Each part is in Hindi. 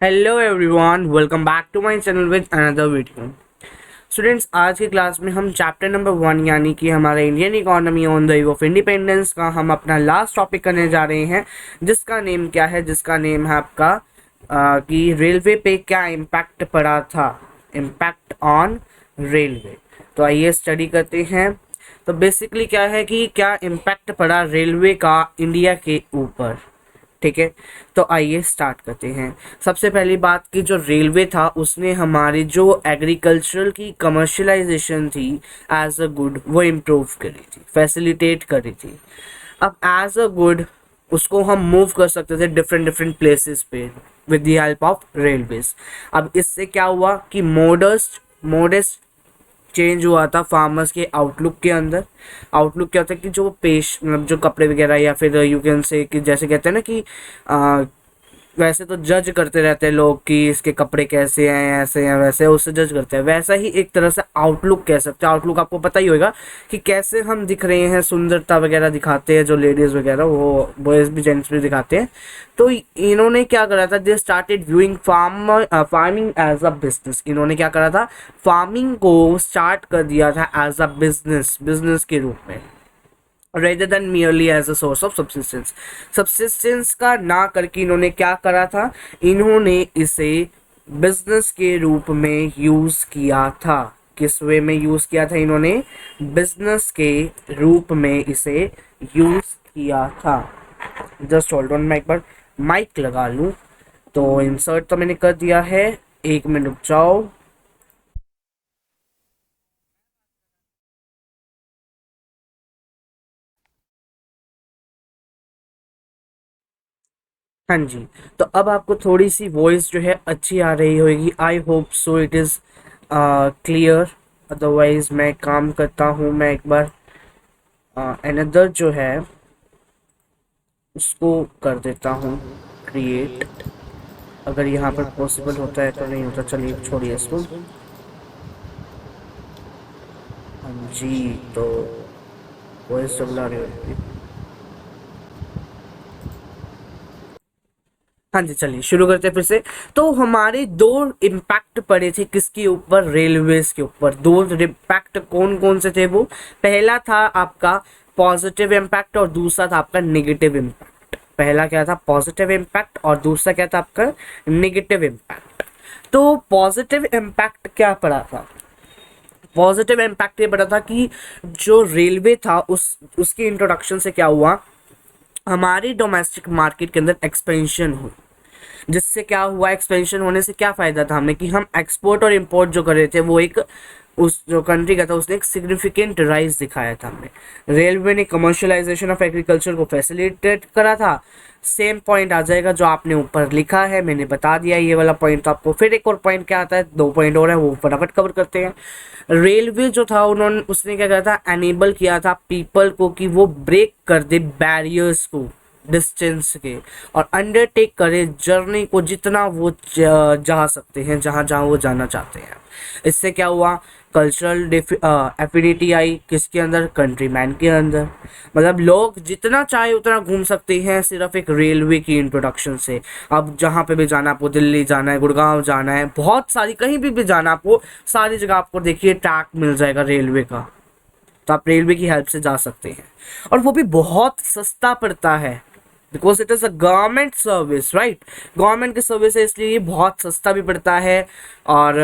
Hello everyone, welcome back to my channel with another video. Students, आज की क्लास में हम चैप्टर नंबर 1 यानी कि हमारा Indian economy on the eve of independence का हम अपना लास्ट टॉपिक करने जा रहे हैं, जिसका नेम क्या है? जिसका नेम है आपका कि रेलवे पे क्या इम्पैक्ट पड़ा था, इम्पैक्ट ऑन रेलवे। तो आइए स्टडी करते हैं। तो बेसिकली क्या है कि क्या इम्पैक्ट पड़ा रेलवे का इंडिया के ऊपर। ठीक है, तो आइए स्टार्ट करते हैं। सबसे पहली बात कि जो रेलवे था उसने हमारी जो एग्रीकल्चरल की कमर्शलाइजेशन थी एज अ गुड वो इम्प्रूव करी थी, फैसिलिटेट करी थी। अब एज अ गुड उसको हम मूव कर सकते थे डिफरेंट डिफरेंट प्लेसेस पे with the help of railways. अब इससे क्या हुआ कि मोडेस्ट चेंज हुआ था फार्मर्स के आउटलुक के अंदर। आउटलुक क्या होता है कि जो पेश मतलब जो कपड़े वगैरह या फिर यू कैन से कि जैसे कहते हैं ना कि वैसे तो जज करते रहते हैं लोग कि इसके कपड़े कैसे हैं, ऐसे हैं वैसे, उससे जज करते हैं। वैसा ही एक तरह से आउटलुक कह सकते हैं। आउटलुक आपको पता ही होगा कि कैसे हम दिख रहे हैं, सुंदरता वगैरह दिखाते हैं जो लेडीज वगैरह, वो बॉयज भी जेंट्स भी दिखाते हैं। तो इन्होंने क्या करा था, they started viewing farming as a business. इन्होंने क्या करा था, फार्मिंग को स्टार्ट कर दिया था एज अ बिजनेस के रूप में, rather than merely as a source of subsistence का ना करके इन्होंने क्या करा था, इन्होंने इसे बिजनेस के रूप में यूज किया था। किस वे में यूज किया था? इन्होंने बिजनेस के रूप में इसे यूज किया था। जस्ट होल्ड ऑन, मैं एक बार माइक लगा लूं। तो इंसर्ट तो मैंने कर दिया है, 1 मिनट रुक जाओ। हाँ जी, तो अब आपको थोड़ी सी वॉइस जो है अच्छी आ रही होगी। I hope so it is clear. Otherwise मैं काम करता हूँ, मैं एक बार अनदर जो है उसको कर देता हूँ क्रिएट, अगर यहाँ पर पॉसिबल होता है तो। नहीं होता, चलिए छोड़िए इसको। हाँ जी, तो वॉइस डबल आ रही होगी। हाँ जी, चलिए शुरू करते हैं फिर से। तो हमारे दो इम्पैक्ट पड़े थे किसके ऊपर? रेलवेज के ऊपर। दो इम्पैक्ट कौन कौन से थे वो? पहला था आपका पॉजिटिव इम्पैक्ट और दूसरा था आपका नेगेटिव इम्पैक्ट। पहला क्या था? पॉजिटिव इम्पैक्ट, और दूसरा क्या था आपका? Negative impact. तो पॉजिटिव इम्पैक्ट क्या पड़ा था? पॉजिटिव इम्पैक्ट ये पड़ा था कि जो रेलवे था उसके इंट्रोडक्शन से क्या हुआ, हमारी डोमेस्टिक मार्केट के अंदर एक्सपेंशन हुई। जिससे क्या हुआ, एक्सपेंशन होने से क्या फ़ायदा था हमें कि हम एक्सपोर्ट और इंपोर्ट जो कर रहे थे वो एक उस जो कंट्री का था उसने एक सिग्निफिकेंट राइज दिखाया था हमें। रेलवे ने कमर्शलाइजेशन ऑफ एग्रीकल्चर को फैसिलिटेट करा था। सेम पॉइंट आ जाएगा जो आपने ऊपर लिखा है, मैंने बता दिया ये वाला पॉइंट। तो आपको फिर एक और पॉइंट क्या आता है, 2 पॉइंट और है, वो फटाफट कवर करते हैं। रेलवे जो था उसने क्या करा था, एनेबल किया था पीपल को कि वो ब्रेक कर दे बैरियर्स को, डिस्टेंस के, और अंडरटेक करे जर्नी को जितना वो जा सकते हैं, जहाँ जहाँ वो जाना चाहते हैं। इससे क्या हुआ, कल्चरल एफिनिटी आई किसके अंदर? कंट्रीमैन के अंदर। मतलब लोग जितना चाहे उतना घूम सकते हैं सिर्फ एक रेलवे की इंट्रोडक्शन से। अब जहाँ पे भी जाना, आपको दिल्ली जाना है, गुड़गांव जाना है, बहुत सारी कहीं भी जाना आपको, सारी जगह आपको देखिए ट्रैक मिल जाएगा रेलवे का। तो आप रेलवे की हेल्प से जा सकते हैं, और वो भी बहुत सस्ता पड़ता है, because it is a government service, right. Government की सर्विस है इसलिए ये बहुत सस्ता भी पड़ता है। और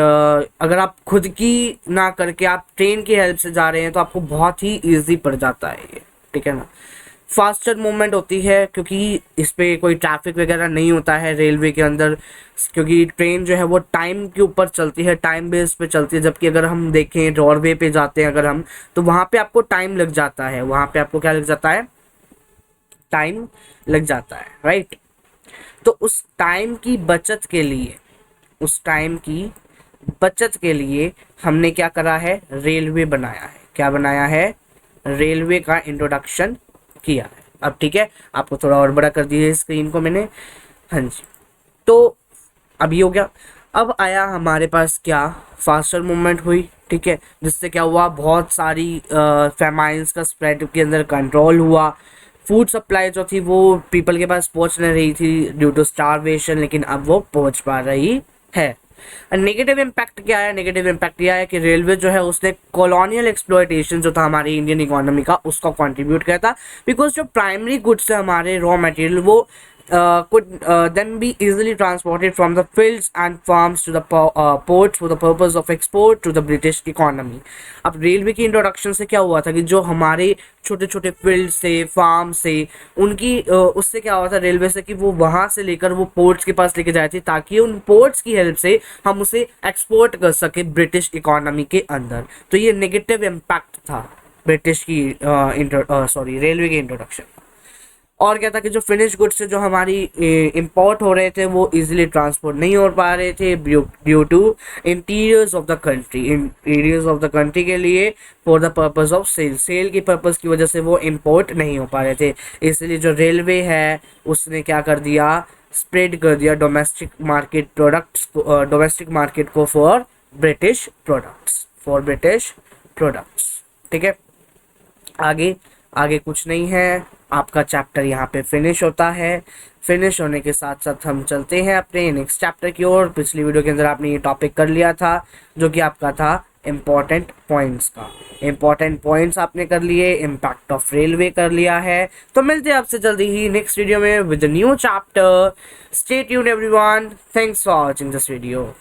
अगर आप खुद की ना करके आप ट्रेन की हेल्प से जा रहे हैं तो आपको बहुत ही ईजी पड़ जाता है ये, ठीक है ना। फास्टर मूवमेंट होती है क्योंकि इस पे कोई ट्रैफिक वगैरह नहीं होता है रेलवे के अंदर, क्योंकि ट्रेन जो है वो टाइम के ऊपर चलती है, टाइम बेस पे चलती है। जबकि अगर हम देखें रोडवे पे जाते हैं अगर हम, तो वहाँ पे आपको टाइम लग जाता है, वहाँ पे आपको क्या लग जाता है? टाइम लग जाता है, राइट। तो उस टाइम की बचत के लिए, उस टाइम की बचत के लिए हमने क्या करा है? रेलवे बनाया है। क्या बनाया है? रेलवे का इंट्रोडक्शन किया है। अब ठीक है, आपको थोड़ा और बड़ा कर दिया स्क्रीन को मैंने। हाँ जी, तो अभी हो गया। अब आया हमारे पास क्या? फास्टर मूवमेंट हुई, ठीक है। जिससे क्या हुआ, बहुत सारी फेमाइन्स का स्प्रेड के अंदर कंट्रोल हुआ। फूड सप्लाई जो थी वो पीपल के पास पहुंच नहीं रही थी ड्यू टू स्टारवेशन, लेकिन अब वो पहुंच पा रही है। नेगेटिव इम्पैक्ट क्या है? नेगेटिव इम्पैक्ट यह है कि रेलवे जो है उसने कॉलोनियल एक्सप्लॉयटेशन जो था हमारी इंडियन इकोनॉमी का उसका कंट्रीब्यूट किया था, बिकॉज जो प्राइमरी गुड्स है हमारे रॉ मटेरियल वो could then be easily transported from the fields and farms to the ports for the purpose of export to the British economy। अब रेलवे की इंट्रोडक्शन से क्या हुआ था कि जो हमारे छोटे छोटे फील्ड से फार्म से उनकी उससे क्या हुआ था रेलवे से कि वो वहां से लेकर वो पोर्ट्स के पास लेके जाए थे, ताकि उन पोर्ट्स की हेल्प से हम उसे एक्सपोर्ट कर सके ब्रिटिश इकोनॉमी के अंदर। तो ये नेगेटिव इम्पैक्ट था ब्रिटिश की रेलवे की इंट्रोडक्शन। और क्या था कि जो फिनिश गुड्स से जो हमारी इंपोर्ट हो रहे थे वो इजीली ट्रांसपोर्ट नहीं हो पा रहे थे due to interiors of the country. Interiors of the country के लिए for the purpose of sale की पर्पस की वजह से वो इंपोर्ट नहीं हो पा रहे थे। इसलिए जो रेलवे है उसने क्या कर दिया, स्प्रेड कर दिया डोमेस्टिक मार्केट प्रोडक्ट्स को, डोमेस्टिक मार्केट को फॉर ब्रिटिश प्रोडक्ट्स। ठीक है, आगे आगे कुछ नहीं है, आपका चैप्टर यहाँ पे फिनिश होता है। फिनिश होने के साथ साथ हम चलते हैं अपने नेक्स्ट चैप्टर की ओर। पिछली वीडियो के अंदर आपने ये टॉपिक कर लिया था जो कि आपका था इम्पोर्टेंट पॉइंट्स का। इम्पोर्टेंट पॉइंट्स आपने कर लिए, इम्पैक्ट ऑफ रेलवे कर लिया है। तो मिलते हैं आपसे जल्दी ही नेक्स्ट वीडियो में with new chapter. Stay tuned everyone, thanks for watching this video.